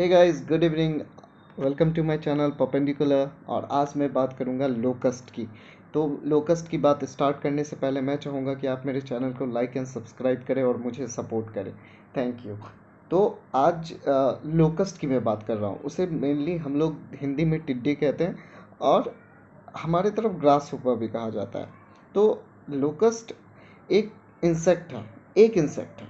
Hey guys, good evening. Welcome to my channel perpendicular. और आज मैं बात करूंगा लोकस्ट की। तो लोकस्ट की बात स्टार्ट करने से पहले मैं चाहूँगा कि आप मेरे चैनल को लाइक एंड सब्सक्राइब करें और मुझे सपोर्ट करें। Thank you. तो आज लोकस्ट की मैं बात कर रहा हूँ। उसे मेनली हम लोग हिंदी में टिड्डी कहते हैं और हमारे तरफ ग्रास होपर भी कहा जाता है। तो लोकस्ट एक इंसेक्ट है, एक इंसेक्ट है,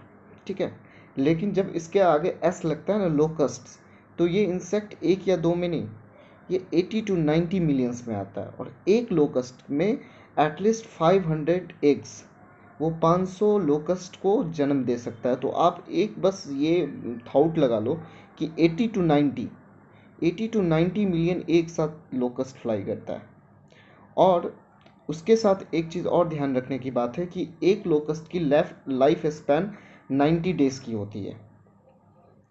ठीक है। लेकिन जब इसके आगे एस लगता है ना, लोकस्ट, तो ये इंसेक्ट एक या दो में नहीं, ये 80 टू 90 मिलियंस में आता है। और एक लोकस्ट में एटलीस्ट 500 एग्स, वो 500 लोकस्ट को जन्म दे सकता है। तो आप एक बस ये थाउट लगा लो कि 80 टू 90 मिलियन एक साथ लोकस्ट फ्लाई करता है। और उसके साथ एक चीज़ और ध्यान रखने की बात है कि एक लोकस्ट की लाइफ स्पैन 90 डेज की होती है।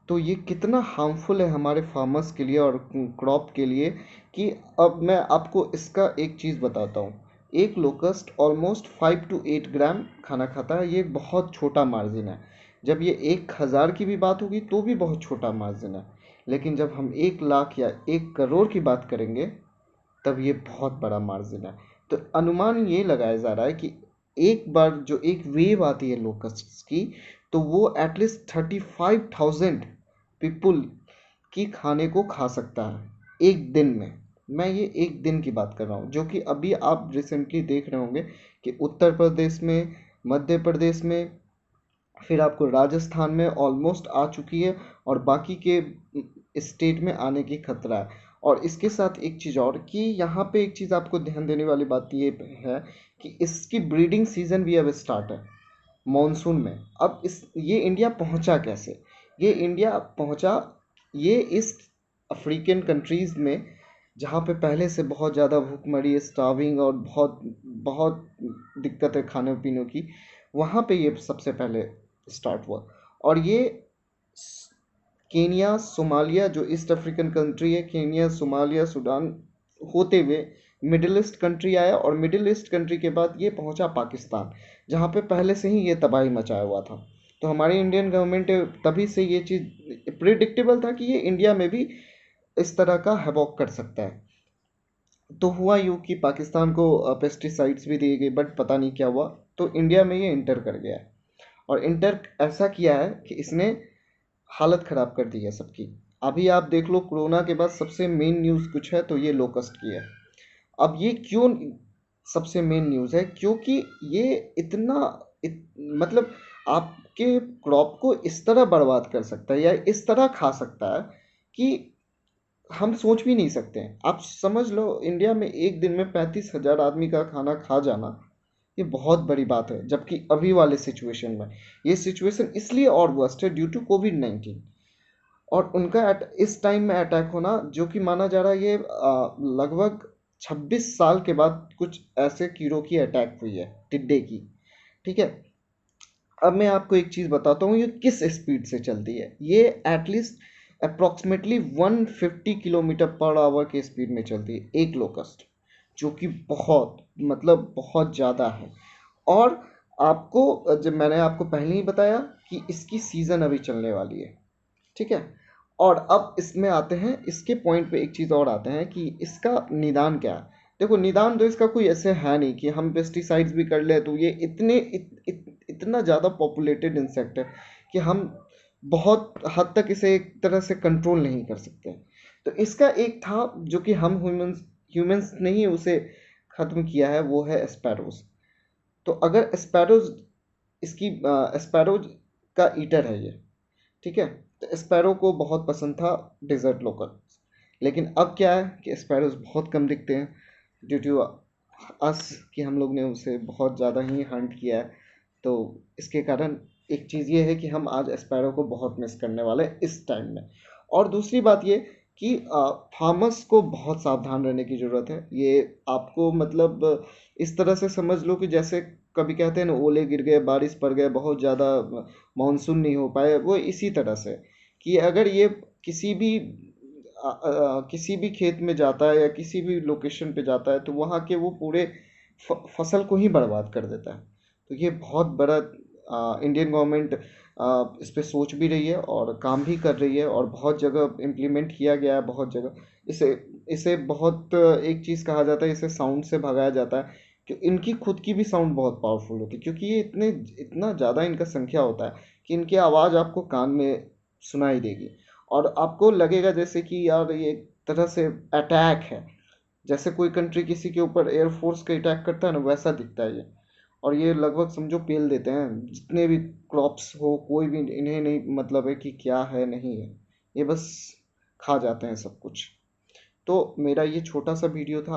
तो ये कितना हार्मफुल है हमारे फार्मर्स के लिए और क्रॉप के लिए कि अब मैं आपको इसका एक चीज़ बताता हूँ। एक लोकस्ट ऑलमोस्ट 5 टू 8 ग्राम खाना खाता है। ये बहुत छोटा मार्जिन है। जब ये 1000 की भी बात होगी तो भी बहुत छोटा मार्जिन है। लेकिन जब हम 1 लाख या 1 करोड़ की बात करेंगे तब ये बहुत बड़ा मार्जिन है। तो अनुमान ये लगाया जा रहा है कि एक बार जो एक वेव आती है लोकस्ट की, तो वो एटलीस्ट 35,000 पीपुल की खाने को खा सकता है एक दिन में। मैं ये एक दिन की बात कर रहा हूँ, जो कि अभी आप रिसेंटली देख रहे होंगे कि उत्तर प्रदेश में, मध्य प्रदेश में, फिर आपको राजस्थान में ऑलमोस्ट आ चुकी है और बाकी के स्टेट में आने की खतरा है। और इसके साथ एक चीज़ और कि यहाँ पे एक चीज़ आपको ध्यान देने वाली बात ये है कि इसकी ब्रीडिंग सीजन भी अब स्टार्ट है मॉनसून में। अब इस ये इंडिया पहुँचा कैसे? ये इंडिया पहुँचा ये इस अफ्रीकन कंट्रीज़ में, जहाँ पे पहले से बहुत ज़्यादा भूखमरी, स्टार्विंग और बहुत बहुत दिक्कत है खाने पीने की। वहाँ पे ये सबसे पहले स्टार्ट हुआ। और ये केनिया, सोमालिया, जो ईस्ट अफ्रीकन कंट्री है, केनिया, सोमालिया, सूडान होते हुए मिडिल ईस्ट कंट्री आया और मिडिल ईस्ट कंट्री के बाद ये पहुंचा पाकिस्तान, जहाँ पे पहले से ही ये तबाही मचाया हुआ था। तो हमारी इंडियन गवर्नमेंट तभी से ये चीज़ प्रिडिक्टेबल था कि ये इंडिया में भी इस तरह का हैवॉक कर सकता है। तो हुआ यूँ कि पाकिस्तान को पेस्टिसाइड्स भी दिए गए, बट पता नहीं क्या हुआ, तो इंडिया में ये इंटर कर गया है। और इंटर ऐसा किया है कि इसने हालत ख़राब कर दी है सबकी। अभी आप देख लो, कोरोना के बाद सबसे मेन न्यूज़ कुछ है तो ये लोकस्ट की है। अब ये क्यों सबसे मेन न्यूज़ है? क्योंकि ये इतना मतलब आपके क्रॉप को इस तरह बर्बाद कर सकता है या इस तरह खा सकता है कि हम सोच भी नहीं सकते हैं। आप समझ लो, इंडिया में एक दिन में 35,000 आदमी का खाना खा जाना, ये बहुत बड़ी बात है। जबकि अभी वाले सिचुएशन में ये सिचुएशन इसलिए और वर्स्ट है ड्यू टू कोविड-19। और उनका इस टाइम में अटैक होना, जो कि माना जा रहा है ये लगभग 26 साल के बाद कुछ ऐसे कीड़ों की अटैक हुई है, टिड्डे की। ठीक है। अब मैं आपको एक चीज़ बताता हूँ, ये किस स्पीड से चलती है। ये at least approximately 150 kilometre per hour के स्पीड में चलती है एक लोकस्ट, जो कि बहुत मतलब बहुत ज़्यादा है। और आपको, जब मैंने आपको पहले ही बताया कि इसकी सीज़न अभी चलने वाली है, ठीक है। और अब इसमें आते हैं, इसके पॉइंट पे एक चीज़ और आते हैं कि इसका निदान क्या है। देखो, निदान तो इसका कोई ऐसे है नहीं कि हम पेस्टिसाइड्स भी कर ले तो ये इतना ज़्यादा पॉपुलेटेड इंसेक्ट है कि हम बहुत हद तक इसे एक तरह से कंट्रोल नहीं कर सकते। तो इसका एक था जो कि हम ह्यूमंस ह्यूमंस ने ही उसे ख़त्म किया है, वो है स्पैरोज। तो अगर स्पैरोज, इसकी स्पैरोज का ईटर है ये, ठीक है। तो स्पैरो को बहुत पसंद था डेजर्ट लोकल। लेकिन अब क्या है कि स्पैरोज बहुत कम दिखते हैं ड्यू टू अस, कि हम लोग ने उसे बहुत ज़्यादा ही हंट किया है। तो इसके कारण एक चीज़ ये है कि हम आज स्पैरो को बहुत मिस करने वाले हैं इस टाइम में। और दूसरी बात ये कि फार्मर्स को बहुत सावधान रहने की ज़रूरत है। ये आपको मतलब इस तरह से समझ लो कि जैसे कभी कहते हैं ना, ओले गिर गए, बारिश पड़ गए, बहुत ज़्यादा मानसून नहीं हो पाए, वो इसी तरह से कि अगर ये किसी भी किसी भी खेत में जाता है या किसी भी लोकेशन पे जाता है तो वहाँ के वो पूरे फसल को ही बर्बाद कर देता है। तो ये बहुत बड़ा इंडियन गवर्नमेंट इस पे सोच भी रही है और काम भी कर रही है, और बहुत जगह इम्प्लीमेंट किया गया है, बहुत जगह इसे इसे बहुत एक चीज़ कहा जाता है, इसे साउंड से भगाया जाता है कि इनकी खुद की भी साउंड बहुत पावरफुल होती है, क्योंकि ये इतना ज़्यादा इनका संख्या होता है कि इनकी आवाज़ आपको कान में सुनाई देगी, और आपको लगेगा जैसे कि यार ये एक तरह से अटैक है, जैसे कोई कंट्री किसी के ऊपर एयरफोर्स का अटैक करता है ना, वैसा दिखता है ये। और ये लगभग समझो पेल देते हैं जितने भी क्रॉप्स हो, कोई भी इन्हें नहीं मतलब है कि क्या है नहीं है, ये बस खा जाते हैं सब कुछ। तो मेरा ये छोटा सा वीडियो था,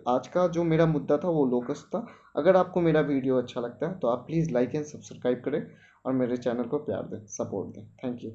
आज का जो मेरा मुद्दा था वो लोकस्ट था। अगर आपको मेरा वीडियो अच्छा लगता है तो आप प्लीज़ लाइक एंड सब्सक्राइब करें और मेरे चैनल को प्यार दें, सपोर्ट दें। Thank you.